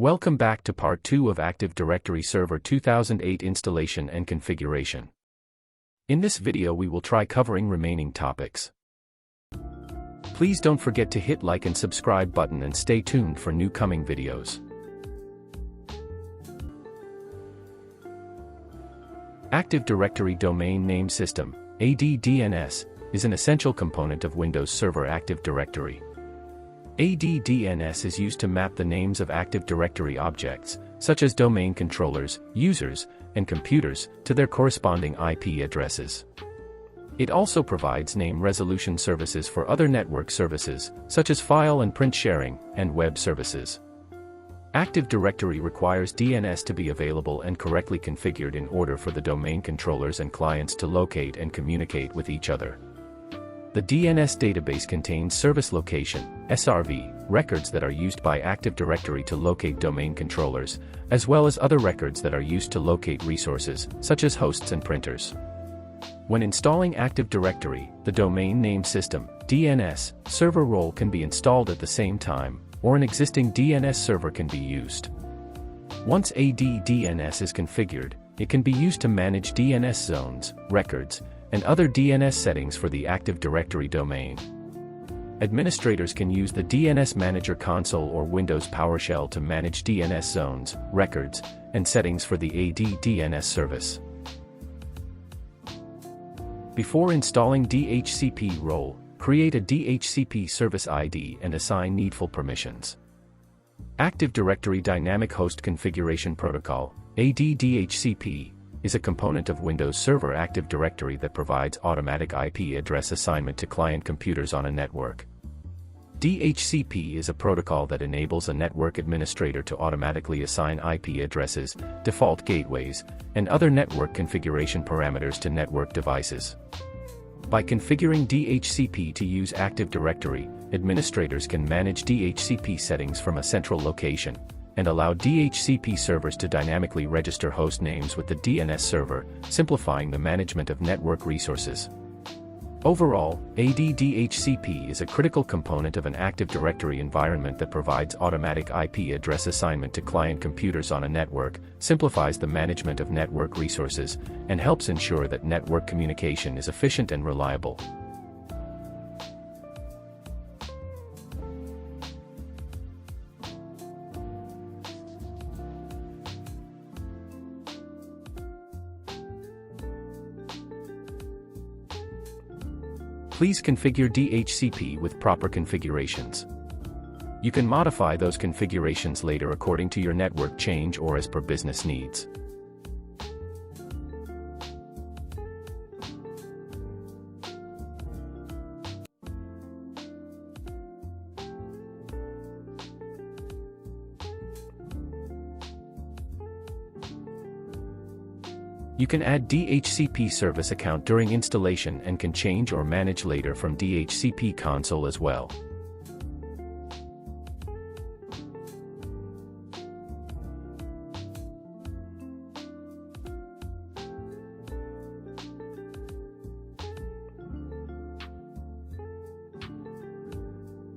Welcome back to Part 2 of Active Directory Server 2008 installation and configuration. In this video we will try covering remaining topics. Please don't forget to hit like and subscribe button and stay tuned for new coming videos. Active Directory Domain Name System, ADDNS, is an essential component of Windows Server Active Directory. ADDNS is used to map the names of Active Directory objects, such as domain controllers, users, and computers, to their corresponding IP addresses. It also provides name resolution services for other network services, such as file and print sharing, and web services. Active Directory requires DNS to be available and correctly configured in order for the domain controllers and clients to locate and communicate with each other. The DNS database contains service location, SRV, records that are used by Active Directory to locate domain controllers, as well as other records that are used to locate resources, such as hosts and printers. When installing Active Directory, the domain name system, DNS, server role can be installed at the same time, or an existing DNS server can be used. Once ADDNS is configured, it can be used to manage DNS zones, records, and other DNS settings for the Active Directory domain. Administrators can use the DNS Manager console or Windows PowerShell to manage DNS zones, records, and settings for the ADDNS service. Before installing DHCP role, create a DHCP service ID and assign needful permissions. Active Directory Dynamic Host Configuration Protocol, ADDHCP, is a component of Windows Server Active Directory that provides automatic IP address assignment to client computers on a network. DHCP is a protocol that enables a network administrator to automatically assign IP addresses, default gateways, and other network configuration parameters to network devices. By configuring DHCP to use Active Directory, administrators can manage DHCP settings from a central location, and allow DHCP servers to dynamically register host names with the DNS server, simplifying the management of network resources. Overall, ADDHCP is a critical component of an Active Directory environment that provides automatic IP address assignment to client computers on a network, simplifies the management of network resources, and helps ensure that network communication is efficient and reliable. Please configure DHCP with proper configurations. You can modify those configurations later according to your network change or as per business needs. You can add DHCP service account during installation and can change or manage later from DHCP console as well.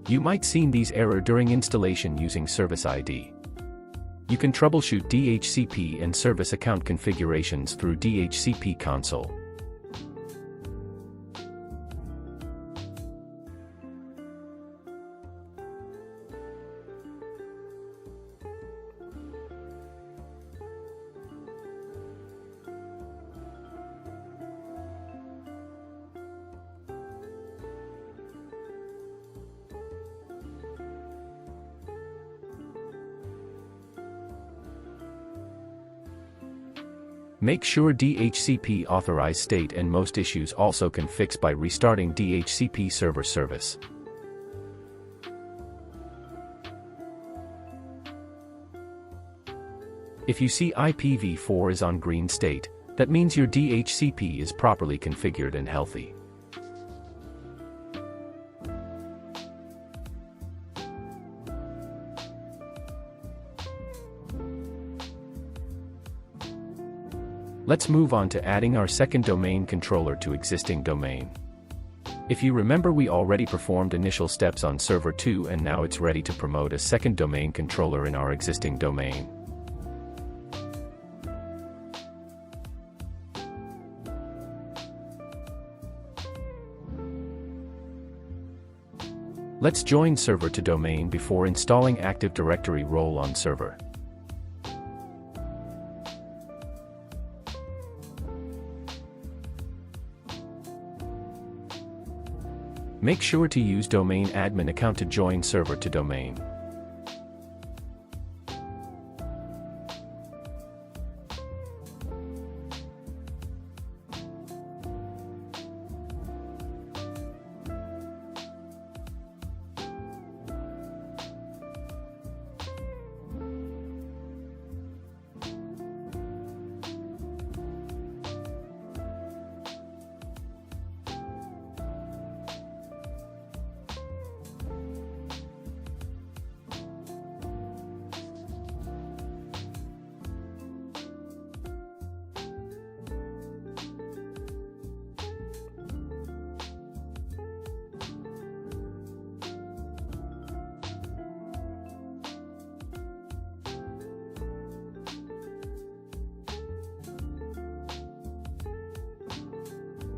You might see these errors during installation using Service ID. You can troubleshoot DHCP and service account configurations through DHCP console. Make sure DHCP authorized state and most issues also can fix by restarting DHCP server service. If you see IPv4 is on green state, that means your DHCP is properly configured and healthy. Let's move on to adding our second domain controller to existing domain. If you remember, we already performed initial steps on server 2 and now it's ready to promote a second domain controller in our existing domain. Let's join server to domain before installing Active Directory role on server. Make sure to use domain admin account to join server to domain.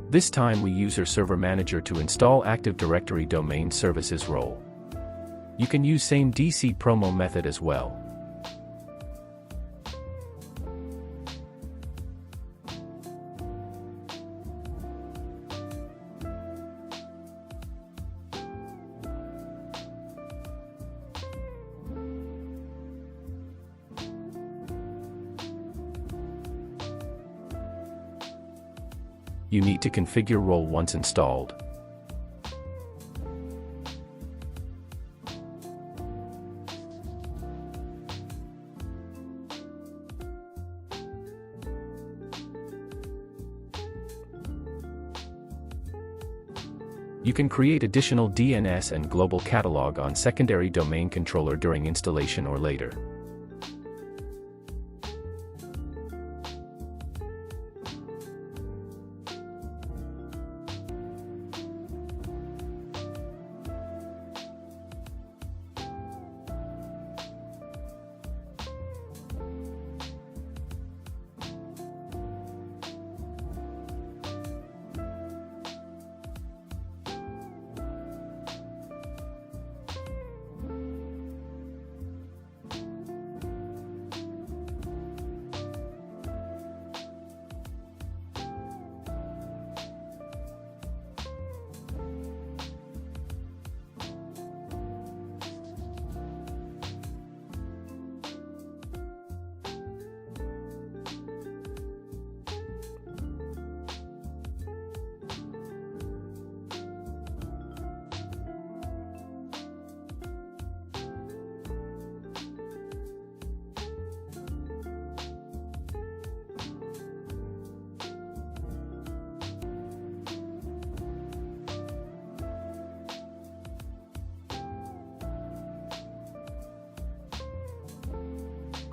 This time we use our Server Manager to install Active Directory Domain Services role. You can use same DC promo method as well. You need to configure role once installed. You can create additional DNS and Global Catalogue on secondary domain controller during installation or later.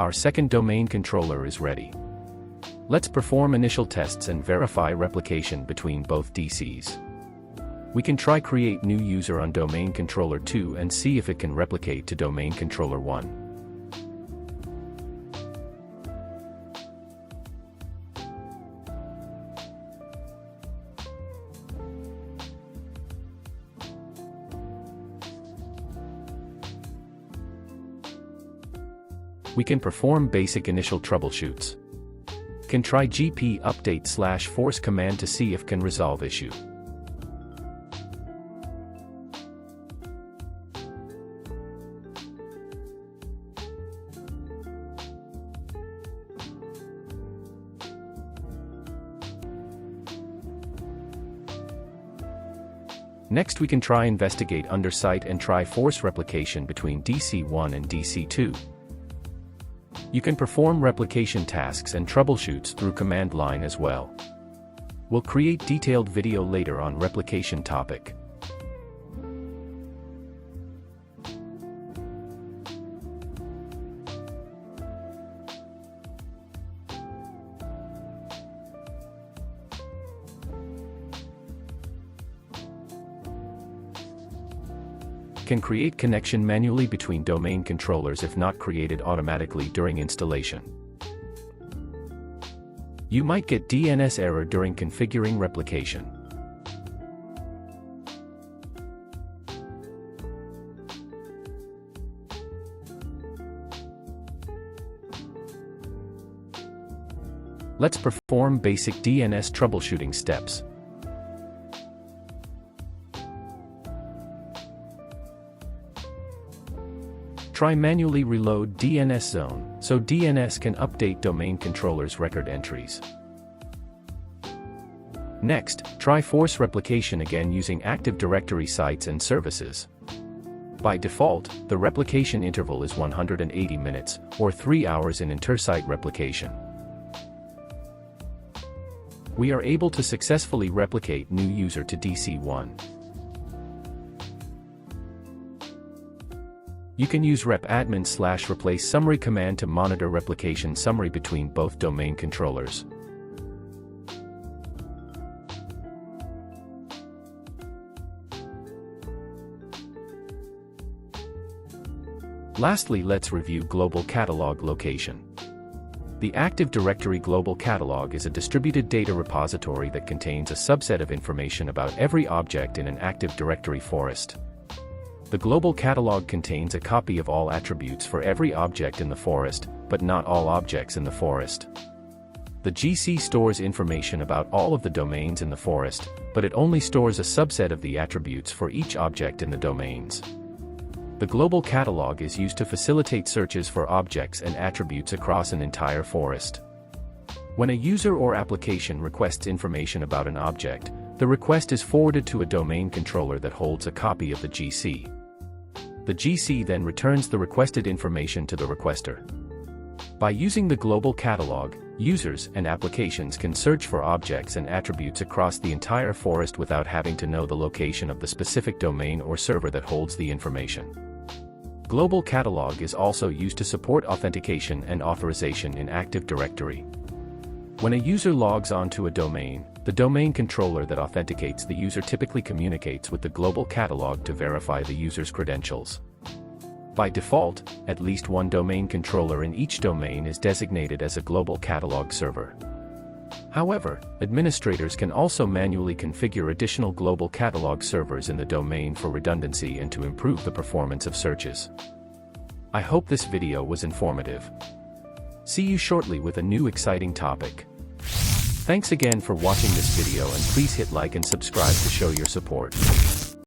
Our second domain controller is ready. Let's perform initial tests and verify replication between both DCs. We can try create new user on domain controller 2 and see if it can replicate to domain controller 1. We can perform basic initial troubleshoots. Can try gp update/force command to see if can resolve issue. Next we can try investigate undersite and try force replication between DC1 and DC2. You can perform replication tasks and troubleshoots through command line as well. We'll create detailed video later on replication topic. can create connection manually between domain controllers if not created automatically during installation. You might get DNS error during configuring replication. Let's perform basic DNS troubleshooting steps. Try manually reload DNS zone, so DNS can update domain controller's record entries. Next, try force replication again using Active Directory sites and services. By default, the replication interval is 180 minutes, or 3 hours in intersite replication. We are able to successfully replicate new user to DC1. You can use repadmin/replace summary command to monitor replication summary between both domain controllers. Lastly, let's review Global Catalogue location. The Active Directory Global Catalogue is a distributed data repository that contains a subset of information about every object in an Active Directory forest. The Global Catalogue contains a copy of all attributes for every object in the forest, but not all objects in the forest. The GC stores information about all of the domains in the forest, but it only stores a subset of the attributes for each object in the domains. The Global Catalogue is used to facilitate searches for objects and attributes across an entire forest. When a user or application requests information about an object, the request is forwarded to a domain controller that holds a copy of the GC. The GC then returns the requested information to the requester. By using the Global Catalogue, users and applications can search for objects and attributes across the entire forest without having to know the location of the specific domain or server that holds the information. Global Catalogue is also used to support authentication and authorization in Active Directory. When a user logs on to a domain, the domain controller that authenticates the user typically communicates with the Global Catalogue to verify the user's credentials. By default, at least one domain controller in each domain is designated as a Global Catalogue server. However, administrators can also manually configure additional Global Catalogue servers in the domain for redundancy and to improve the performance of searches. I hope this video was informative. See you shortly with a new exciting topic. Thanks again for watching this video, and please hit like and subscribe to show your support.